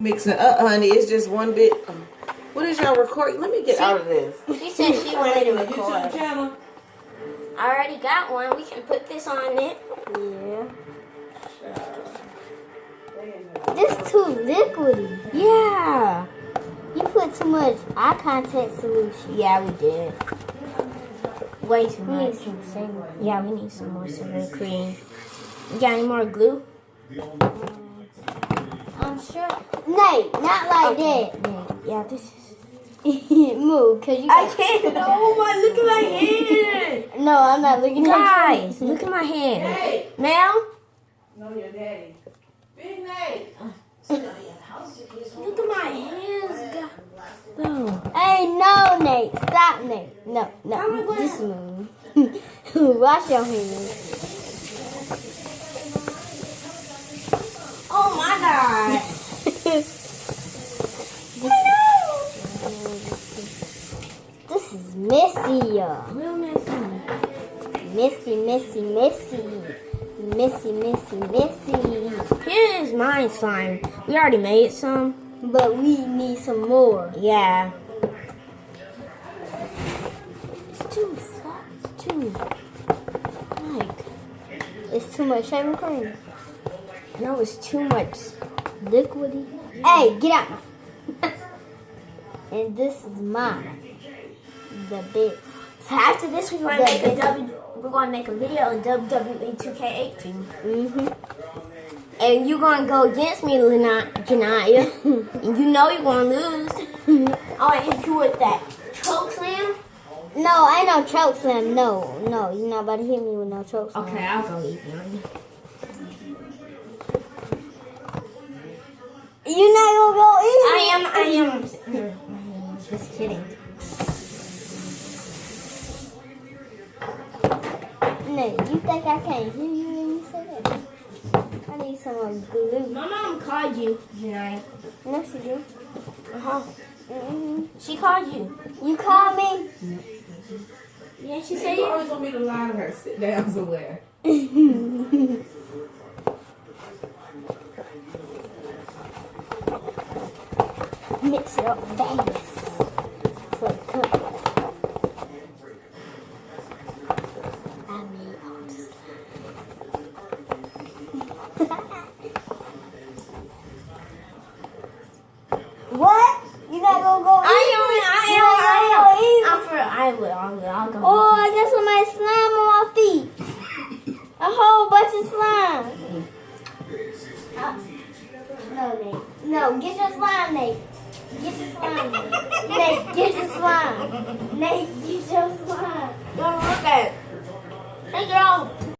Mixing up, honey. It's just one bit. What is y'all recording? Let me get out of this. She said she wanted to record. YouTube channel. I already got one. We can put this on it. Yeah. This too liquidy. Yeah. You put too much eye contact solution. Yeah, we did. Way too We need much. some sugar. Yeah, we need some more sugar cream. You got any more glue? I'm sure. Nate, not like Yeah, this is. that. Move, cause you. I can't. Oh my! Look at my hand. No, I'm not looking at Guys, look at my hand. Hey. Now. No, your daddy. Big Nate. Look at my hands, guys. No. Hey, no, Nate. Stop, Nate. No, How am I no. gonna- Just move. Wash your hands. Oh my God. This is messy. Real messy. Messy, messy, messy. Messy, messy, messy. Here is mine slime. We already made some. But we need some more. Yeah. It's too flat. It's too. Like. It's too much shaving cream. No, it's too much. Liquidy. Hey, get out. And this is mine. The best. So after this, we're gonna Yeah, make we're gonna make a video in WWE 2K18, Mm-hmm. and you're gonna go against me, Janaya, and you know you're gonna lose. I want to hit you with that choke slam. No, ain't no choke slam. No, you're not about to hit me with no choke slam. Okay, I'll go easy on you. You're not gonna go easy. I am. Just kidding. Nate, you think I can't hear you when you say that? I need some glue. My mom called you, Janaya. No, she do. Uh-huh. Mm-hmm. She called you. You call me? Yeah, she You said you. always want me to lie to her. Sit down somewhere. Mix it up fast. For the company. I made all this. What? You not gonna go easy? I'll go. Oh, I got somebody slime on my feet. A whole bunch of slime. No, Nate. No, get your slime, Nate. Get your slime. Nate, get your slime. Nate, get your slime. Don't look at it. Take it off.